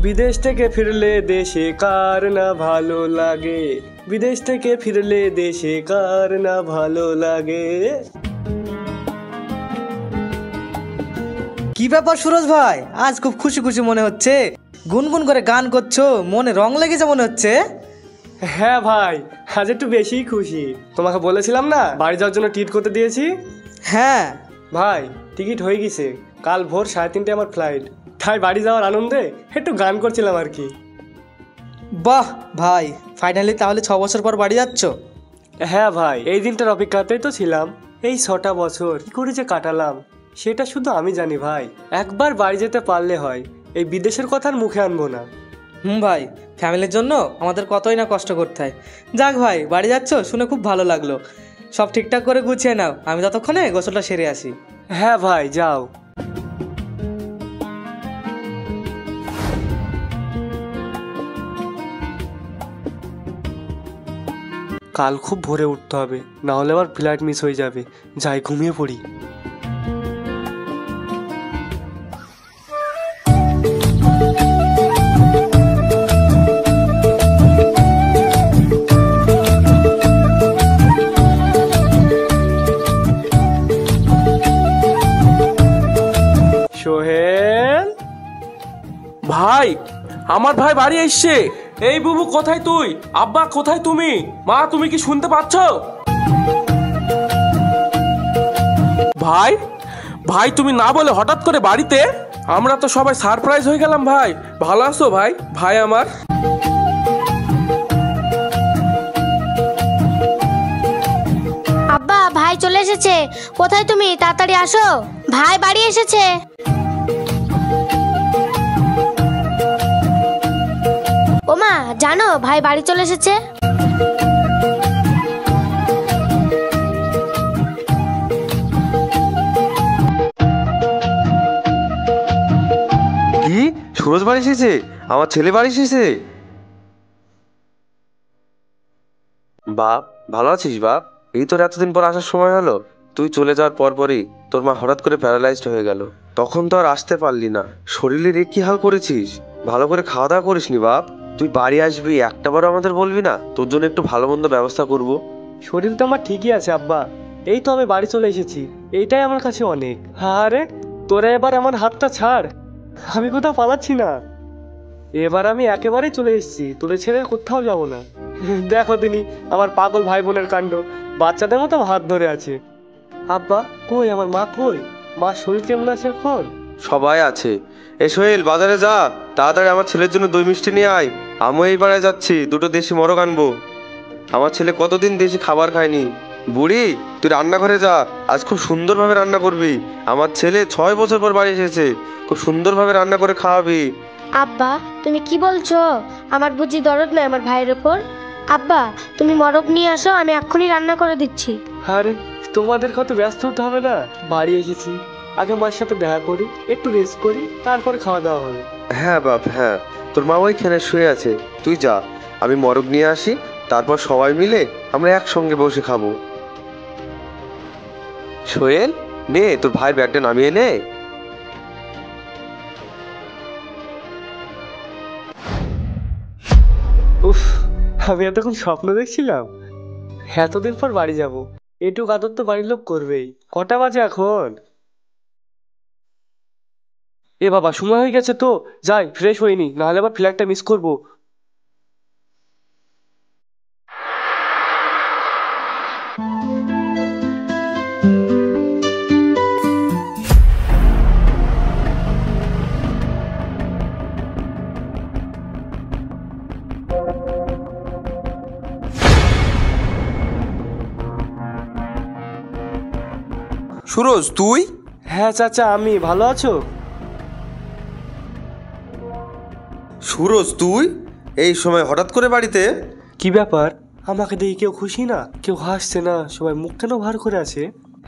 বিদেশ থেকে ফিরলে দেশে কার না ভালো লাগে, বিদেশ থেকে ফিরলে দেশে কার না ভালো লাগে। কি ব্যাপার সুরজ ভাই, আজ খুব খুশি খুশি মনে হচ্ছে। গুনগুন করে গান করছো, মনে রং লেগেছে মনে হচ্ছে। হ্যাঁ ভাই, আজ একটু বেশিই খুশি। তোমাকে বলেছিলাম না বাড়ি যাওয়ার জন্য টিকিট করতে দিয়েছি। হ্যাঁ ভাই টিকিট হয়ে গেছে, কাল ভোর 3:30 আমার ফ্লাইট। তাই বাড়ি যাওয়ার আনন্দে একটু গান করছিলাম আর কি। বাহ ভাই, ফাইনালি তাহলে 6 বছর পর বাড়ি যাচ্ছ? হ্যাঁ ভাই, এই দিনটার অপেক্ষাতেই তো ছিলাম। এই 6টা বছর কি করে যে কাটালাম সেটা শুধু আমি জানি ভাই। একবার বাড়ি যেতে পারলে হয়, এই বিদেশের কথা আর মুখে আনবো না। ভাই, ফ্যামিলির জন্য আমাদের কতই না কষ্ট করতে হয়। যাক ভাই, বাড়ি যাচ্ছ শুনে খুব ভালো লাগলো। সব ঠিকঠাক করে গুছিয়ে নাও, আমি ততক্ষণে গোসলটা সেরে আসি। হ্যাঁ ভাই যাও। কাল খুব ভোরে উঠতে হবে, না হলে আবার ফ্লাইট মিস হয়ে যাবে। যাই ঘুমিয়ে পড়ি। সোহেল ভাই, আমার ভাই বাড়ি এসছে। এই বুবু কোথায় তুই? আব্বা কোথায় তুমি? মা তুমি কি শুনতে পাচ্ছ? ভাই, ভাই তুমি না বলে হঠাৎ করে বাড়িতে? আমরা তো সবাই সারপ্রাইজ হয়ে গেলাম ভাই। ভালো আছো ভাই? ভাই আমার আব্বা, ভাই চলে এসেছে। কোথায় তুমি? তাড়াতাড়ি আসো, ভাই বাড়ি এসেছে। ওমা, জানো ভাই বাড়ি চলে এসেছে? কি, সুরজ বাড়ি এসেছে? আমার ছেলে বাড়ি এসেছে? বাপ, ভালো আছিস বাপ? এই তোর এতদিন পর আসার সময় হলো। তুই চলে যাওয়ার পরই তোর মা হঠাৎ করে প্যারালাইজড হয়ে গেল। তখন তো আর আসতে পারলি না। শরীরের কি হাল করেছিস? ভালো করে খাওয়া দাওয়া করিসনি বাপ? তুই বাড়ি আসবি, একটাবারও আমাদের বলবি না তোর জন্য একটু ভালো মন্দ ব্যবস্থা করব? শরীর তো আমার ঠিকই আছে আব্বা, এই তো আমি বাড়ি চলে এসেছি, এইটাই আমার কাছে অনেক। আরে তোরা এবার আমার হাতটা ছাড়, আমি কোথাও পালাচ্ছি না। এবার আমি একেবারেই চলে এসেছি, তোদের ছেড়ে কোথাও যাব না। দেখো তিনি আমার পাগল ভাই বোনের কাণ্ড, বাচ্চাদের মতো হাত ধরে আছে। আব্বা কই, আমার মা কই? মা শরীর কেমন আছে এখন? সবাই আছে। এ সোহেল, বাজারে যা, তাড়াতাড়ি আমার ছেলের জন্য দই মিষ্টি নিয়ে আয়। আমিও এইবারে যাচ্ছি, দুটো দেশি মোরগ আনবো। আমার ছেলে কতদিন দেশি খাবার খায়নি। বুড়ি, তুই রান্নাঘরে যা, আজ খুব সুন্দরভাবে রান্না করবি। আমার ছেলে 6 বছর পর বাড়ি এসেছে, খুব সুন্দরভাবে রান্না করে খাওয়াবি। আব্বা, তুমি কি বলছো? আমার বুঝি দরদ নয় আমার ভাইয়ের ওপর? আব্বা, তুমি মরক নিয়ে আসো, আমি এক্ষুনি রান্না করে দিচ্ছি। আরে তোমাদের কত ব্যস্ত হতে হবে না, বাড়ি এসেছি, আগে মার সাথে দেখা করি, একটু রেস্ট করি, তারপরে খাওয়া দাওয়া হবে। হ্যাঁ বাপ, হ্যাঁ, তোর মা ওইখানে শুয়ে আছে, তুই যা, আমি মোরগ নিয়ে আসি, তারপর সবাই মিলে আমরা একসঙ্গে বসে খাবো। সোহেল, নে তোর ভাইয়ের ব্যাগটা নামিয়ে নে। উফ, আমি এতক্ষণ স্বপ্ন দেখছিলাম। এতদিন পর বাড়ি যাব, এটুক আদর তো বাড়ির লোক করবেই। কটা বাজে এখন? এ বাবা, সময় হয়ে গেছে তো। যাই, ফ্রেশ হইনি, নাহলে আবার ফ্লাইটটা মিস করব। সুরজ তুই? হ্যাঁ চাচা, আমি। ভালো আছো? সুরজ তুই এই সময় হঠাৎ করে বাড়িতে? কি ব্যাপার, আমাকে দেখে কেউ খুশি না, কেউ হাসছে না, সবাই মুখ কেন ভার করে আছে?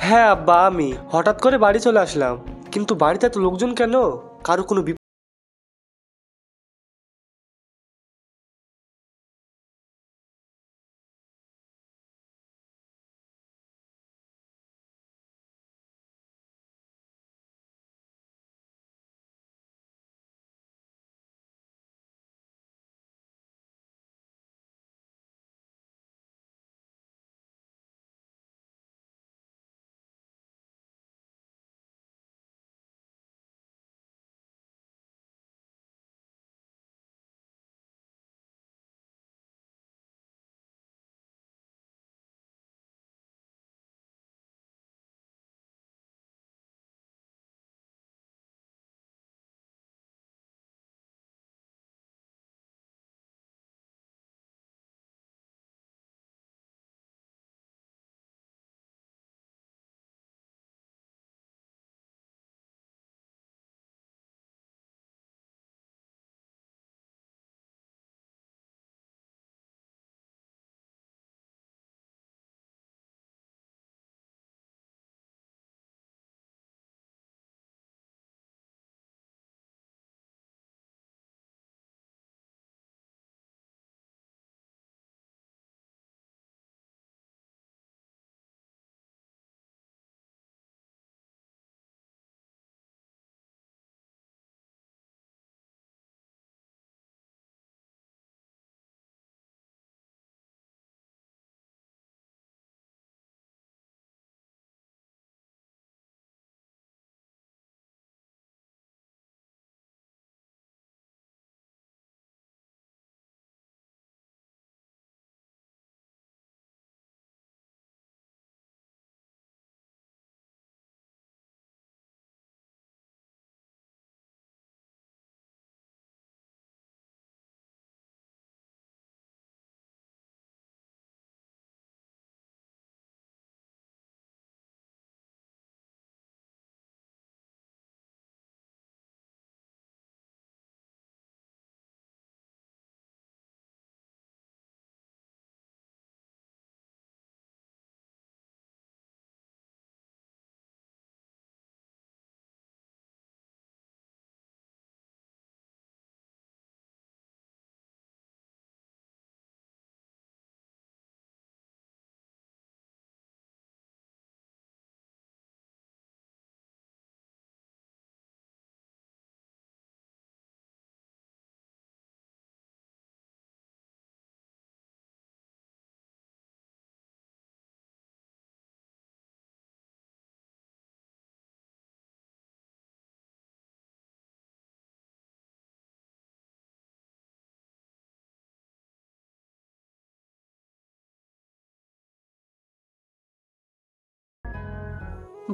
হ্যাঁ আব্বা, আমি হঠাৎ করে বাড়ি চলে আসলাম, কিন্তু বাড়িতে এত লোকজন কেন? কারো কোনো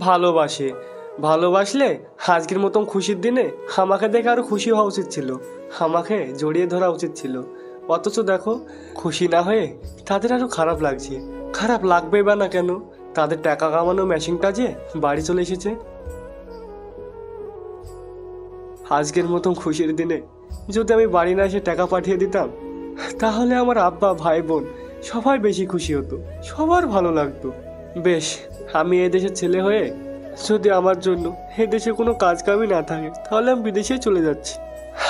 ভালোবাসে, ভালোবাসলে আজকের মতন খুশির দিনে আমাকে দেখে আরো খুশি হওয়া উচিত ছিল, আমাকে জড়িয়ে ধরা উচিত ছিল। অথচ দেখো, খুশি না হয়ে তাদের আরো খারাপ লাগছে। খারাপ লাগবেই বা না কেন, তাদের টাকা কামানো মেশিনটা যে বাড়ি চলে এসেছে। আজকের মতন খুশির দিনে যদি আমি বাড়ি না এসে টাকা পাঠিয়ে দিতাম, তাহলে আমার আব্বা, ভাই, বোন সবাই বেশি খুশি হতো, সবার ভালো লাগতো। বেশ, আমি এই দেশের ছেলে হয়ে যদি আমার জন্য এই দেশে কোনো কাজ কামই না থাকে, তাহলে আমি বিদেশে চলে যাচ্ছি।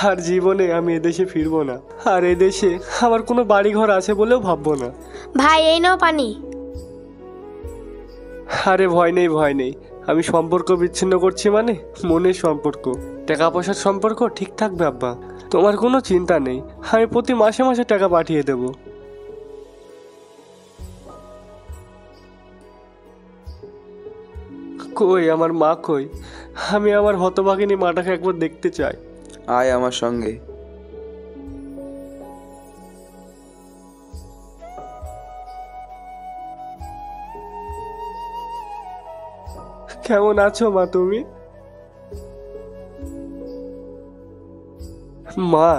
আর জীবনে আমি এদেশে ফিরবো না, আর এদেশে আমার কোনো বাড়ি ঘর আছে বলেও ভাববো না। ভাই এই নাও পানি। আরে ভয় নেই, ভয় নেই। আমি সম্পর্ক বিচ্ছিন্ন করছি মানে মনের সম্পর্ক, টাকা পয়সার সম্পর্ক ঠিক থাকবে আব্বা, তোমার কোনো চিন্তা নেই। আমি প্রতি মাসে মাসে টাকা পাঠিয়ে দেব। কই আমার মা কই? আমি আমার হতভাগিনী মাটাকে একবার দেখতে চাই। আয় আমার সঙ্গে। কেমন আছো মা তুমি? মা,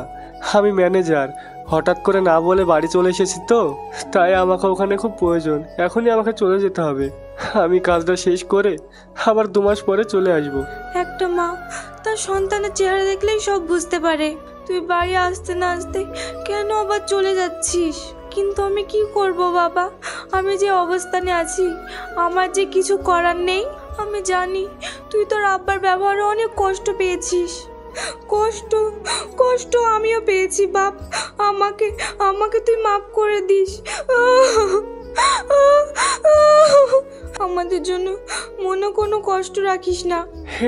আমি ম্যানেজার, হঠাৎ করে না বলে বাড়ি চলে এসেছি তো, তাই আমাকে ওখানে খুব প্রয়োজন। এখনই আমাকে চলে যেতে হবে। আমি কাজটা শেষ করে আবার 2 মাস পরে চলে আসবো। একটা মা তার সন্তানের চেহারা দেখলেই সব বুঝতে পারে। তুই বাড়ি আসতে না আসতে কেন আবার চলে যাচ্ছিস? কিন্তু আমি কি করব বাবা, আমি যে অবস্থানে আছি আমার যে কিছু করার নেই। আমি জানি তুই তোর আব্বার ব্যবহারে অনেক কষ্ট পেয়েছিস। কষ্ট কষ্ট আমিও পেয়েছি বাপ, আমাকে আমাকে তুই মাফ করে দিস। আমাদের জন্য মনে কোনো কষ্ট রাখিস না।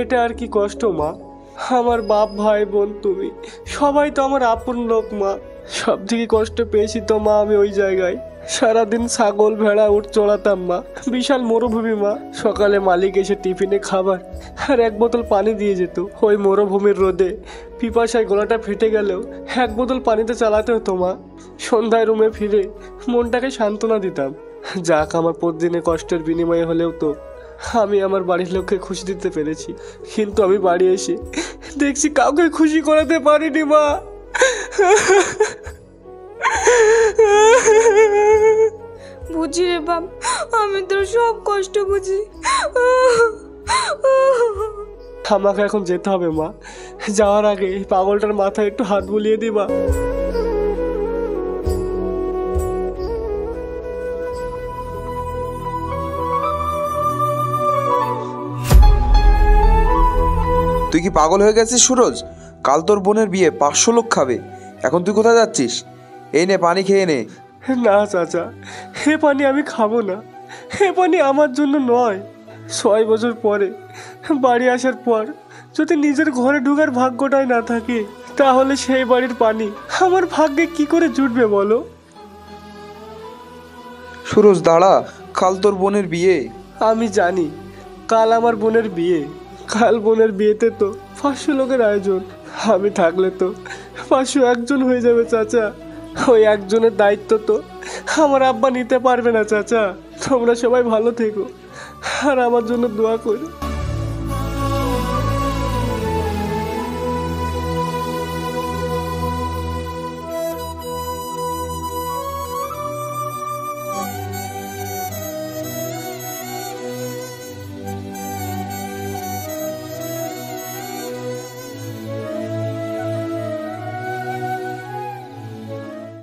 এটা আর কি কষ্ট মা? আমার বাপ, ভাই, বোন, তুমি সবাই তো আমার আপন লোক মা। সব থেকে কষ্ট পেয়েছি তো মা আমি ওই জায়গায়। সারাদিন ছাগল ভেড়া উঠ চড়াতাম মা, বিশাল মরুভূমি মা। সকালে মালিক এসে টিফিনে খাবার আর 1 বোতল পানি দিয়ে যেত। ওই মরুভূমির রোদে পিপাসায় গলাটা ফেটে গেলেও 1 বোতল পানিতে চালাতে হতো মা। সন্ধ্যায় রুমে ফিরে মনটাকে সান্ত্বনা দিতাম। যাক, আমার প্রতিদিনের কষ্টের বিনিময়ে হলেও তো আমি আমার বাড়ির লোককে খুশি দিতে পেরেছি। কিন্তু আমি বাড়ি এসে দেখছি কাউকে খুশি করাতে পারিনি মা। বুঝি রে বাপ, আমি তোর সব কষ্ট বুঝি। আমাকে এখন যেতে হবে মা। যাওয়ার আগে এই পাগলটার মাথায় একটু হাত বুলিয়ে দিবা। তুই কি পাগল হয়ে গেছিস সুরজ? কাল তোর বোনের বিয়ে, 500 লোক খাবে। এখন তুই কোথায় যাচ্ছিস? এই নে পানি খেয়ে নে। না চাচা, হে পানি আমি খাবো না। হে পানি আমার জন্য নয়। 6 বছর পরে বাড়ি আসার পর যদি নিজের ঘরে ঢোকার ভাগ্যটাই না থাকে, তাহলে সেই বাড়ির পানি আমার ভাগ্যে কি করে জুটবে বলো? সুরজ দাঁড়া, কাল তোর বোনের বিয়ে। আমি জানি কাল আমার বোনের বিয়ে। কাল বোনের বিয়েতে তো 500 লোকের আয়োজন। আমি থাকলে তো 501 জন হয়ে যাবে চাচা। ওই একজনের দায়িত্ব তো আমার আব্বা নিতে পারবে না চাচা। তোমরা সবাই ভালো থেকো আর আমার জন্য দোয়া করো।